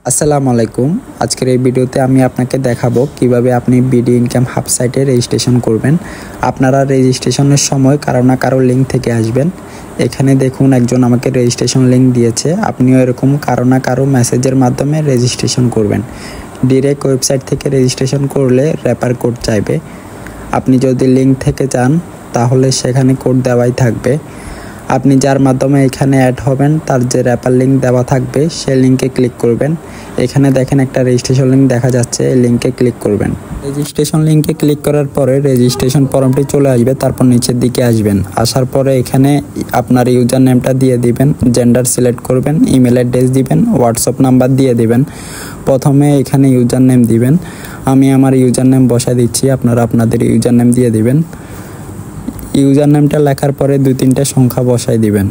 আসসালামু আলাইকুম। আজকের এই ভিডিওতে আমি আপনাকে দেখাবো কিভাবে আপনি বিডি ইনকাম হাব সাইটে রেজিস্ট্রেশন করবেন। আপনারা রেজিস্ট্রেশনের সময় কারো না কারো লিঙ্ক থেকে আসবেন। এখানে দেখুন একজন আমাকে রেজিস্ট্রেশন লিঙ্ক দিয়েছে। আপনিও এরকম কারো না কারো মেসেজের মাধ্যমে রেজিস্ট্রেশন করবেন। ডিরেক্ট ওয়েবসাইট থেকে রেজিস্ট্রেশন করলে রেফার কোড চাইবে। আপনি যদি লিঙ্ক থেকে যান তাহলে সেখানে কোড দেওয়াই থাকবে। আপনি যার মাধ্যমে এখানে অ্যাড হবেন তার যে রেফার লিঙ্ক দেওয়া থাকবে সেই লিঙ্কে ক্লিক করবেন। এখানে দেখেন একটা রেজিস্ট্রেশন লিঙ্ক দেখা যাচ্ছে, এই লিঙ্কে ক্লিক করবেন। রেজিস্ট্রেশন লিঙ্কে ক্লিক করার পরে রেজিস্ট্রেশন ফর্মটি চলে আসবে, তারপর নিচের দিকে আসবেন। আসার পরে এখানে আপনার ইউজার নেমটা দিয়ে দিবেন, জেন্ডার সিলেক্ট করবেন, ইমেল অ্যাড্রেস দিবেন, হোয়াটসঅ্যাপ নাম্বার দিয়ে দিবেন। প্রথমে এখানে ইউজার নেম দিবেন। আমি আমার ইউজার নেম বসায় দিচ্ছি, আপনারা আপনাদের ইউজার নেম দিয়ে দিবেন। ইউজার নেমটা লেখার পরে 2-3টা সংখ্যা বসাই দিবেন।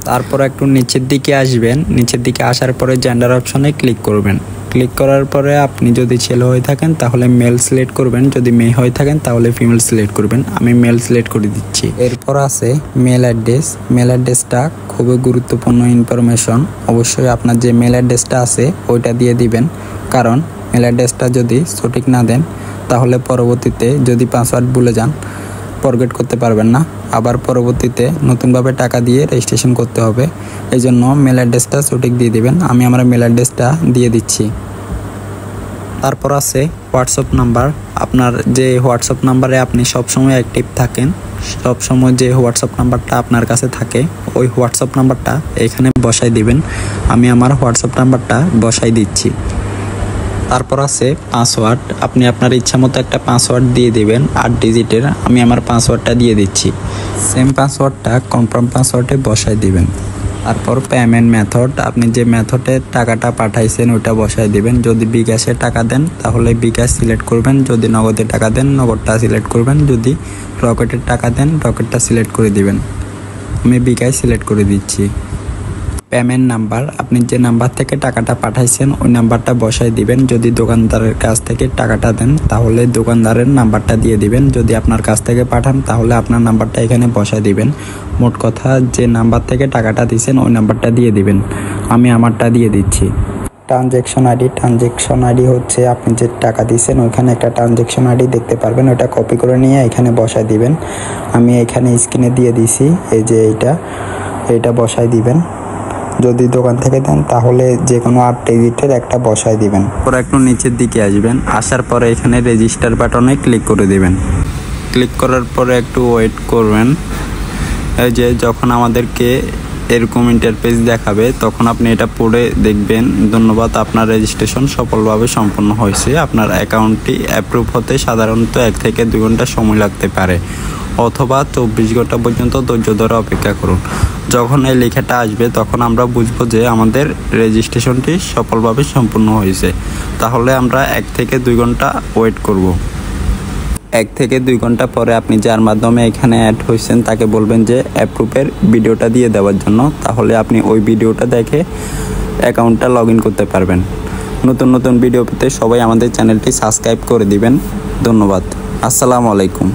তারপর একটু নিচের দিকে আসবেন। নিচের দিকে আসার পরে জেন্ডার অপশনে ক্লিক করবেন। ক্লিক করার পরে আপনি যদি ছেলে হয়ে থাকেন তাহলে মেল সিলেক্ট করবেন, যদি মেয়ে হয়ে থাকেন তাহলে ফিমেল সিলেক্ট করবেন। আমি মেল সিলেক্ট করে দিচ্ছি। এরপর আছে মেল অ্যাড্রেস। মেল অ্যাড্রেসটা খুবই গুরুত্বপূর্ণ ইনফরমেশন। অবশ্যই আপনার যে মেল অ্যাড্রেসটা আছে ওইটা দিয়ে দিবেন, কারণ মেল অ্যাড্রেসটা যদি সঠিক না দেন তাহলে পরবর্তীতে যদি পাসওয়ার্ড ভুলে যান ফরগেট করতে পারবেন না, আবার পরবর্তীতে নতুনভাবে টাকা দিয়ে রেজিস্ট্রেশন করতে হবে। এই জন্য মেল অ্যাড্রেসটা সঠিক দিয়ে দিবেন। আমি আমার মেল অ্যাড্রেসটা দিয়ে দিচ্ছি। তারপর আছে হোয়াটসঅ্যাপ নাম্বার। আপনার যে হোয়াটসঅ্যাপ নাম্বারে আপনি সবসময় অ্যাক্টিভ থাকেন, সবসময় যে হোয়াটসঅ্যাপ নাম্বারটা আপনার কাছে থাকে ওই হোয়াটসঅ্যাপ নাম্বারটা এখানে বসাই দিবেন। আমি আমার হোয়াটসঅ্যাপ নাম্বারটা বসাই দিচ্ছি। তারপর আছে পাসওয়ার্ড। আপনি আপনার ইচ্ছা মতো একটা পাসওয়ার্ড দিয়ে দিবেন 8 ডিজিটের। আমি আমার পাসওয়ার্ডটা দিয়ে দিচ্ছি। সেম পাসওয়ার্ডটা কনফার্ম পাসওয়ার্ডে বসাই দিবেন। তারপর পেমেন্ট মেথড, আপনি যে মেথডে টাকাটা পাঠাইছেন ওইটা বসাই দিবেন। যদি বিকাশে টাকা দেন তাহলে বিকাশ সিলেক্ট করবেন, যদি নগদে টাকা দেন নগদটা সিলেক্ট করবেন, যদি রকেটের টাকা দেন রকেটটা সিলেক্ট করে দিবেন। আমি বিকাশ সিলেক্ট করে দিচ্ছি। পেমেন্ট নাম্বার, আপনি যে নাম্বার থেকে টাকাটা পাঠাইছেন ওই নাম্বারটা বসাই দিবেন। যদি দোকানদারের কাছ থেকে টাকাটা দেন তাহলে দোকানদারের নাম্বারটা দিয়ে দিবেন, যদি আপনার কাছ থেকে পাঠান তাহলে আপনার নাম্বারটা এখানে বসাই দিবেন। মোট কথা যে নাম্বার থেকে টাকাটা দিয়েছেন ওই নাম্বারটা দিয়ে দিবেন। আমি আমারটা দিয়ে দিচ্ছি। ট্রানজ্যাকশন আইডি হচ্ছে আপনি যে টাকা দিয়েছেন ওইখানে একটা ট্রানজ্যাকশন আইডি দেখতে পারবেন, ওইটা কপি করে নিয়ে এখানে বসাই দিবেন। আমি এখানে স্ক্রিনে দিয়ে দিছি, এই যে এইটা বসাই দিবেন। যদি দোকান থেকে দেন তাহলে যে কোনো 8 ডিজিটের একটা বসায় দিবেন। পরে একটু নিচের দিকে আসবেন। আসার পরে এখানে রেজিস্টার বাটনে ক্লিক করে দিবেন। ক্লিক করার পরে একটু ওয়েট করবেন। এই যে যখন আমাদেরকে এরকম ইন্টারফেস দেখাবে তখন আপনি এটা পড়ে দেখবেন। ধন্যবাদ, আপনার রেজিস্ট্রেশন সফলভাবে সম্পন্ন হয়েছে। আপনার অ্যাকাউন্টটি অ্যাপ্রুভ হতে সাধারণত 1 থেকে 2 ঘন্টা সময় লাগতে পারে, অথবা 24 ঘন্টা পর্যন্ত ধৈর্য ধরে অপেক্ষা করুন। যখন এই লেখাটা আসবে তখন আমরা বুঝবো যে আমাদের রেজিস্ট্রেশনটি সফলভাবে সম্পূর্ণ হয়েছে। তাহলে আমরা 1 থেকে 2 ঘন্টা ওয়েট করব। 1 থেকে 2 ঘন্টা পরে আপনি যার মাধ্যমে এখানে অ্যাড হয়েছেন তাকে বলবেন যে অ্যাপ্রুভের ভিডিওটা দিয়ে দেওয়ার জন্য। তাহলে আপনি ওই ভিডিওটা দেখে অ্যাকাউন্টটা লগ ইন করতে পারবেন। নতুন নতুন ভিডিও পেতে সবাই আমাদের চ্যানেলটি সাবস্ক্রাইব করে দিবেন। ধন্যবাদ। আসসালামু আলাইকুম।